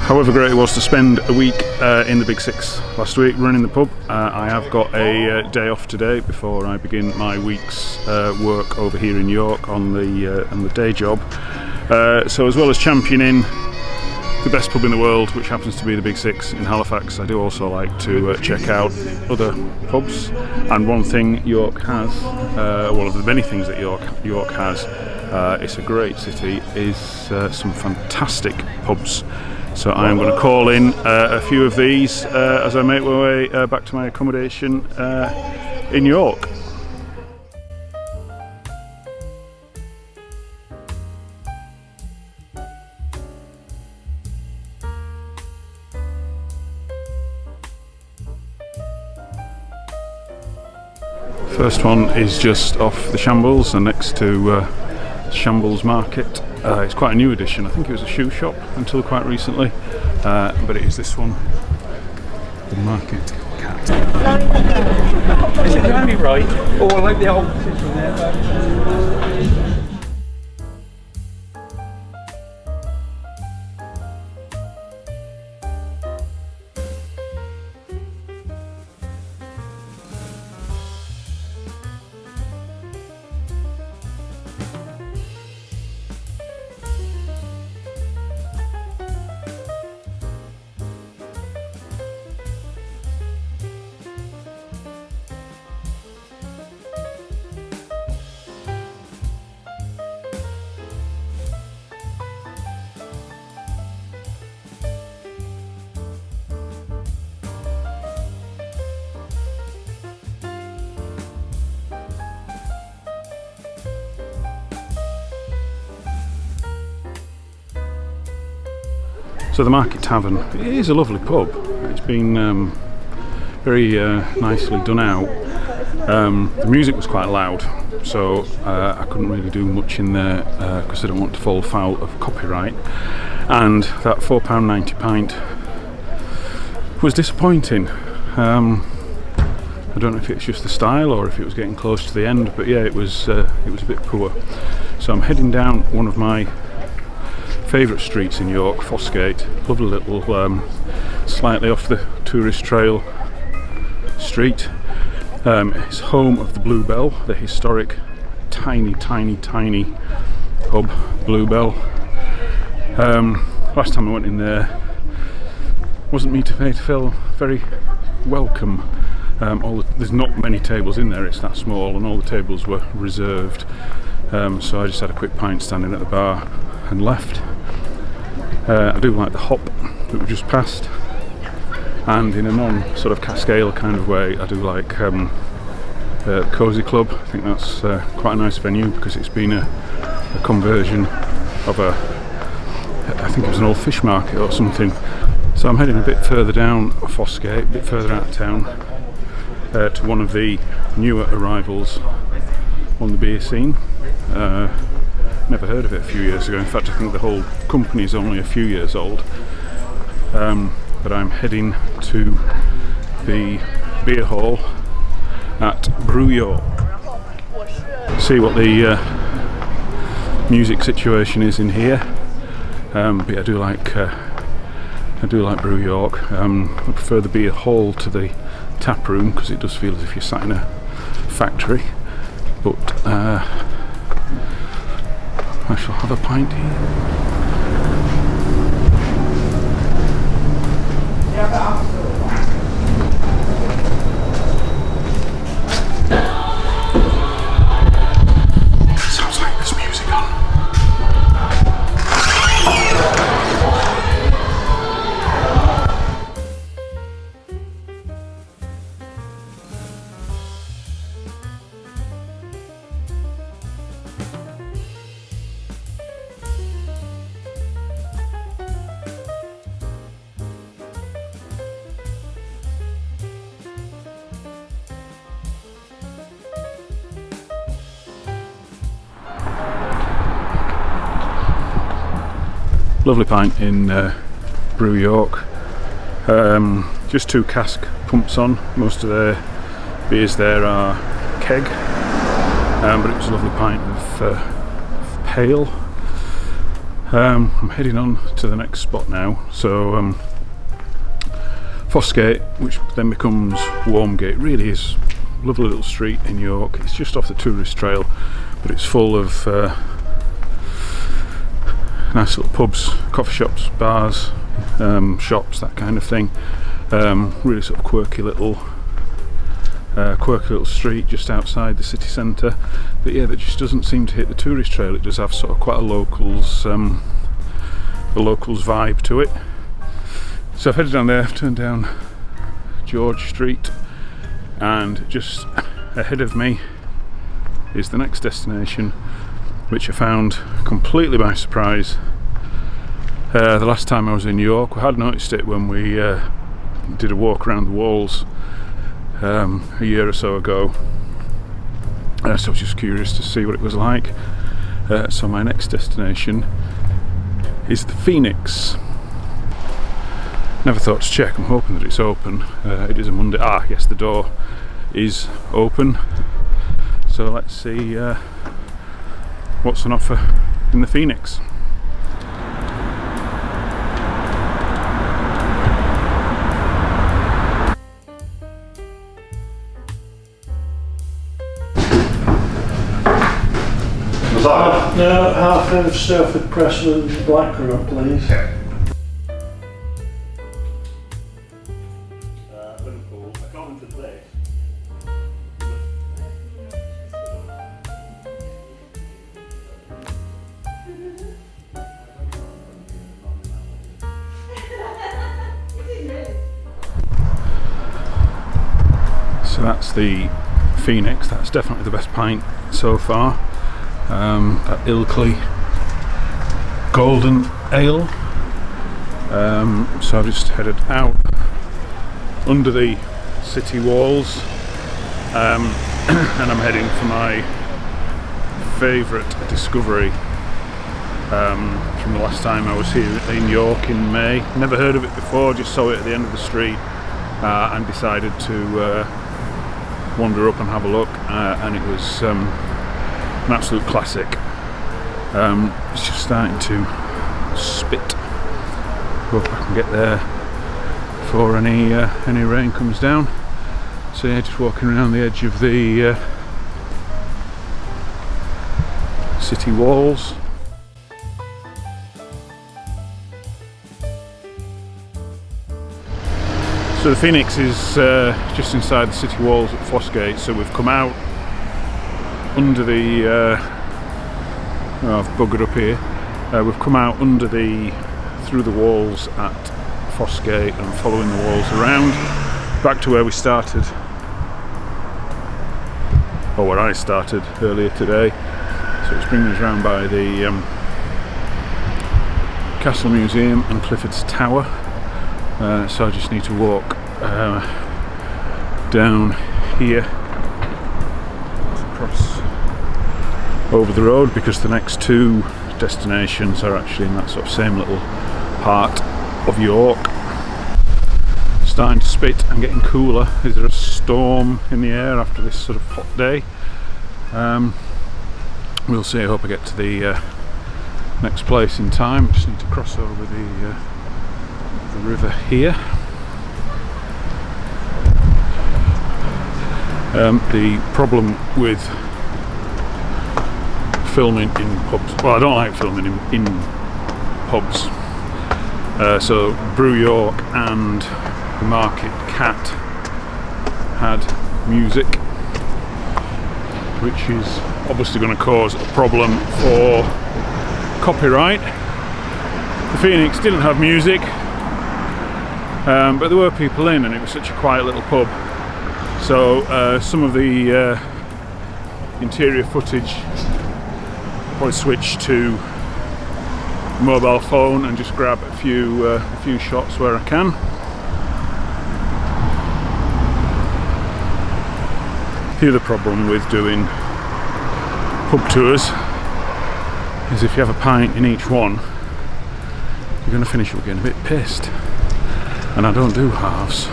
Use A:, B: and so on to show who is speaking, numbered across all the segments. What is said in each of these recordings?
A: However great it was to spend a week in the Big Six last week running the pub, I have got a day off today before I begin my week's work over here in York on the day job. So as well as championing the best pub in the world, which happens to be the Big Six in Halifax, I do also like to check out other pubs. And one thing York has, one of the many things that York has, it's a great city, is some fantastic pubs. So I am going to call in a few of these as I make my way back to my accommodation in York. First one is just off the Shambles and next to Shambles Market. It's quite a new addition. I think it was a shoe shop until quite recently, but it is this one, the Market Cat.
B: Is it going to be right? Oh, I like the old picture there.
A: So the Market Tavern, it is a lovely pub. It's been very nicely done out. The music was quite loud, so I couldn't really do much in there because I don't want to fall foul of copyright. And that £4.90 pint was disappointing. I don't know if it's just the style or if it was getting close to the end, but yeah, it was a bit poor. So I'm heading down one of my favourite streets in York, Fosgate. Lovely little, slightly off the tourist trail street. It's home of the Bluebell, the historic tiny pub, Bluebell. Last time I went in there, wasn't me to feel very welcome. There's not many tables in there, it's that small, and all the tables were reserved. So I just had a quick pint standing at the bar and left. I do like the hop that we just passed, and in a non-sort of Cascale kind of way, I do like Cozy Club. I think that's quite a nice venue because it's been a conversion of I think it was an old fish market or something. So I'm heading a bit further down Fosgate, a bit further out of town, to one of the newer arrivals on the beer scene. Never heard of it a few years ago. In fact, I think the whole company is only a few years old. But I'm heading to the beer hall at Brew York. See what the music situation is in here. But yeah, I do like Brew York. I prefer the beer hall to the tap room because it does feel as if you're sat in a factory. But I shall have a pint here. Sounds like there's music on. Lovely pint in Brew York. Just 2 cask pumps on. Most of their beers there are keg, but it was a lovely pint of pale. I'm heading on to the next spot now. So Fosgate, which then becomes Warmgate, really is a lovely little street in York. It's just off the tourist trail, but it's full of nice little pubs, coffee shops, bars, shops, that kind of thing. Really sort of quirky little street just outside the city centre. But yeah, that just doesn't seem to hit the tourist trail. It does have sort of quite a locals vibe to it. So I've headed down there, I've turned down George Street, and just ahead of me is the next destination, which I found completely by surprise. The last time I was in York, we had noticed it when we did a walk around the walls a year or so ago. So I was just curious to see what it was like. So my next destination is the Phoenix. Never thought to check, I'm hoping that it's open. It is a Monday. Ah, yes, the door is open. So let's see what's on offer in the Phoenix.
C: No, half of Stafford Press with blackcurrant, please.
A: Liverpool, according to this. So that's the Phoenix. That's definitely the best pint so far. That Ilkley Golden Ale. So I've just headed out under the city walls, and I'm heading for my favourite discovery from the last time I was here in York in May. Never heard of it before, just saw it at the end of the street and decided to wander up and have a look, and it was an absolute classic. It's just starting to spit. Hope I can get there before any rain comes down. So yeah, just walking around the edge of the city walls. So the Phoenix is just inside the city walls at Fosgate. So we've come out under the I've buggered up here. We've come out through the walls at Fosgate and following the walls around back to where we started, or where I started earlier today. So it's bringing us around by the Castle Museum and Clifford's Tower. So I just need to walk down here across over the road, because the next two destinations are actually in that sort of same little part of York. Starting to spit and getting cooler. Is there a storm in the air after this sort of hot day? We'll see. I hope I get to the next place in time. Just need to cross over the river here. The problem with filming in pubs, well, I don't like filming in pubs. So Brew York and the Market Cat had music, which is obviously going to cause a problem for copyright. The Phoenix didn't have music, but there were people in, and it was such a quiet little pub. So some of the interior footage probably switch to mobile phone and just grab a few shots where I can. The other problem with doing pub tours is if you have a pint in each one, you're going to finish up getting a bit pissed, and I don't do halves.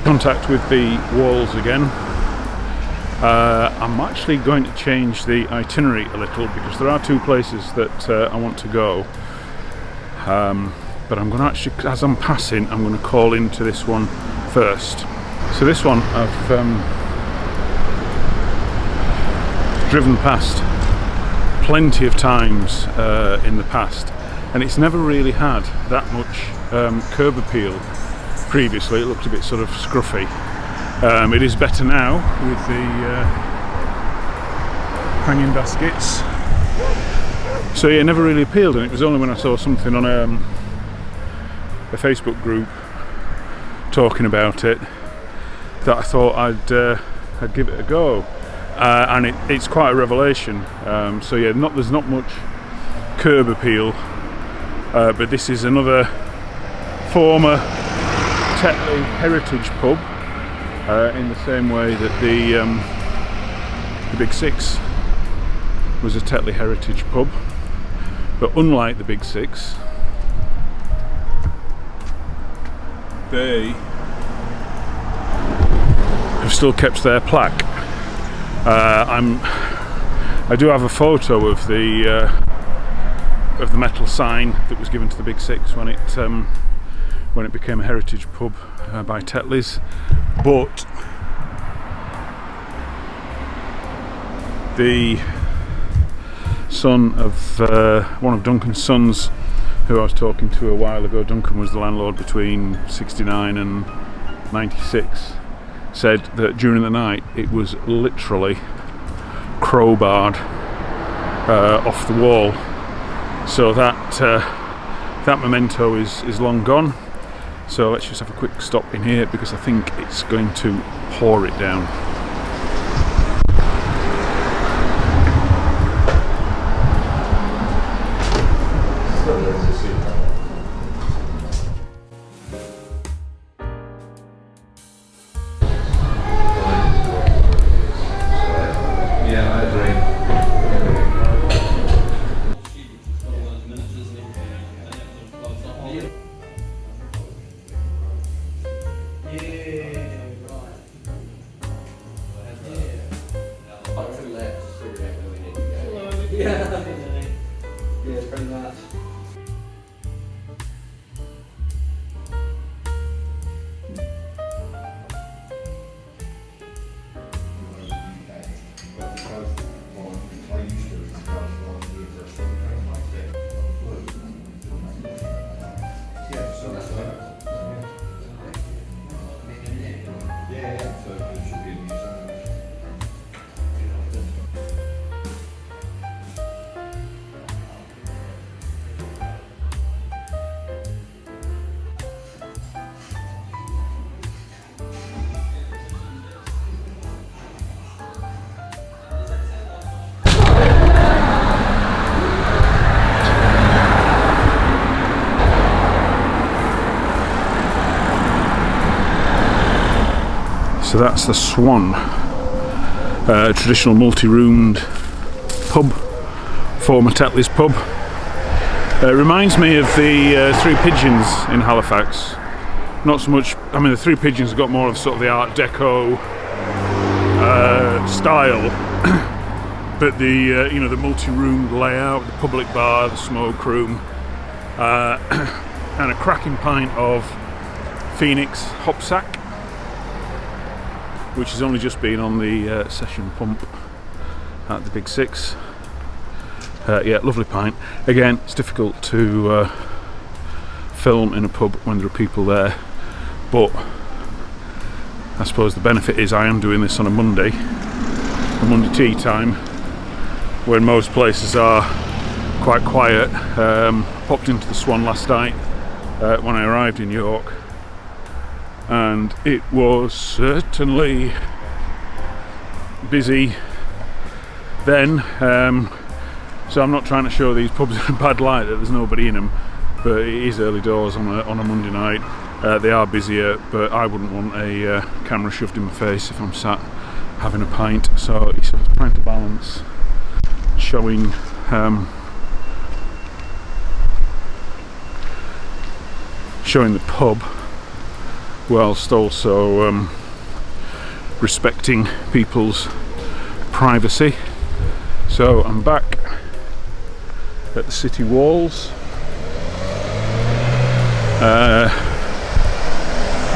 A: Contact with the walls again. I'm actually going to change the itinerary a little because there are two places that I want to go. But I'm going to actually, as I'm passing, I'm going to call into this one first. So this one I've driven past plenty of times in the past, and it's never really had that much curb appeal. Previously it looked a bit sort of scruffy. It is better now with the hanging baskets. So yeah, it never really appealed, and it was only when I saw something on a Facebook group talking about it that I thought I'd give it a go, and it's quite a revelation. So yeah, there's not much curb appeal, but this is another former Tetley heritage pub, in the same way that the Big Six was a Tetley heritage pub. But unlike the Big Six, they have still kept their plaque. I do have a photo of the metal sign that was given to the Big Six when it became a heritage pub by Tetley's, but the son of one of Duncan's sons, who I was talking to a while ago, Duncan was the landlord between 69 and 96, said that during the night it was literally crowbarred off the wall. So that memento is long gone. So let's just have a quick stop in here because I think it's going to pour it down. So that's the Swan, traditional multi-roomed pub, former Tetley's pub. Reminds me of the Three Pigeons in Halifax. Not so much, I mean the Three Pigeons have got more of sort of the Art Deco style, but the the multi-roomed layout, the public bar, the smoke room, and a cracking pint of Phoenix hop sack, which has only just been on the session pump at the Big Six. Yeah, lovely pint. Again, it's difficult to film in a pub when there are people there, but I suppose the benefit is I am doing this on a Monday tea time, when most places are quite quiet. Popped into the Swan last night when I arrived in York, and it was certainly busy then. So I'm not trying to show these pubs in a bad light that there's nobody in them, but it is early doors on a Monday night. They are busier, but I wouldn't want a camera shoved in my face if I'm sat having a pint. So it's sort of trying to balance showing the pub whilst also respecting people's privacy. So I'm back at the city walls.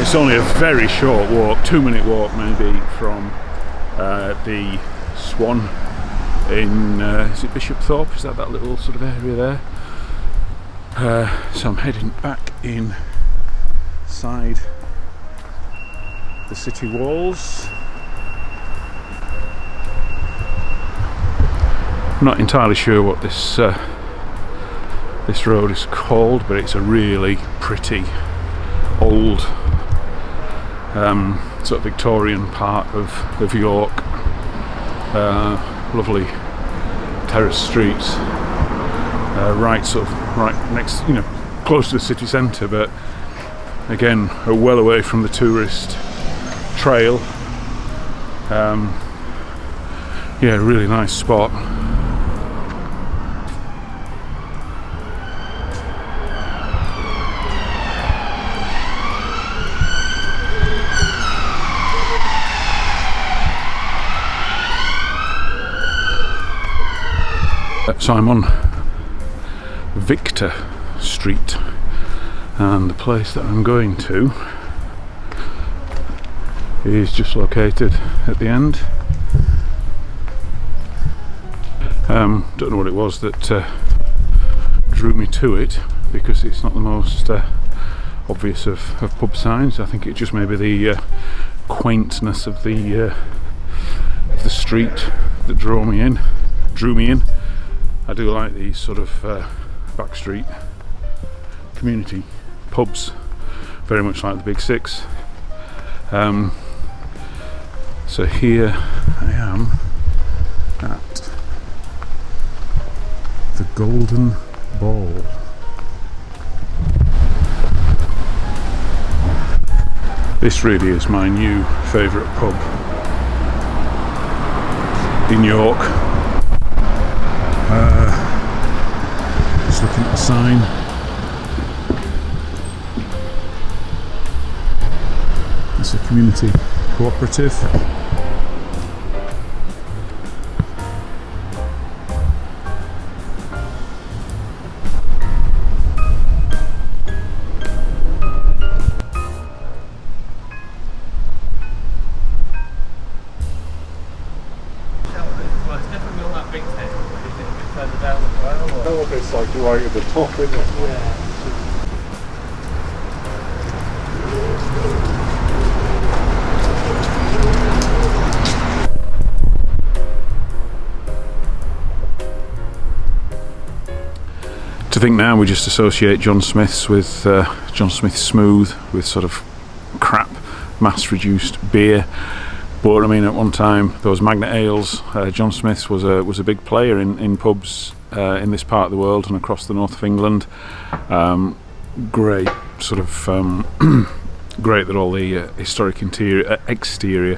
A: It's only a very short walk, 2-minute walk maybe, from the Swan in, is it Bishopthorpe? Is that little sort of area there? So I'm heading back inside the city walls. I'm not entirely sure what this road is called, but it's a really pretty old sort of Victorian part of York. Lovely terrace streets, right next, close to the city centre, but again well away from the tourist trail. Yeah, really nice spot. So I'm on Victor Street, and the place that I'm going to is just located at the end. Don't know what it was that drew me to it, because it's not the most obvious of pub signs. I think it just maybe the quaintness of the street that drew me in. I do like these sort of backstreet community pubs, very much like the Big Six. So here I am at the Golden Ball. This really is my new favourite pub in York. Just looking at the sign. It's a community cooperative.
C: It's like right at the top, isn't it? Yeah.
A: To think now we just associate John Smith's with John Smith's Smooth with sort of crap, mass-reduced beer. But I mean, at one time those Magnet Ales, John Smith's was a big player in pubs in this part of the world and across the north of England. Great sort of great that all the historic exterior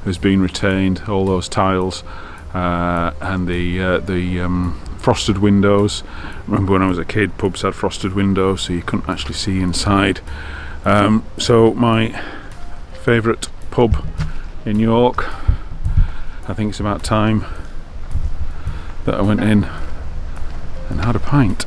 A: has been retained, all those tiles and the frosted windows. I remember when I was a kid, pubs had frosted windows, so you couldn't actually see inside. So my favourite pub in York, I think it's about time that I went in and had a pint.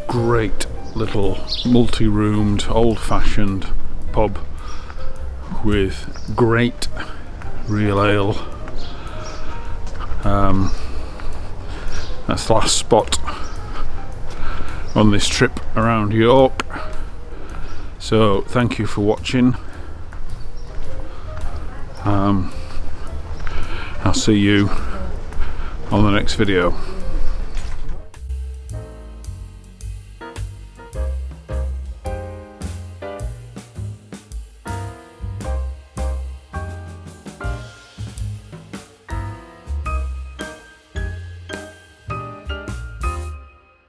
A: Great little multi-roomed, old-fashioned pub with great real ale. That's the last spot on this trip around York. So thank you for watching. I'll see you on the next video.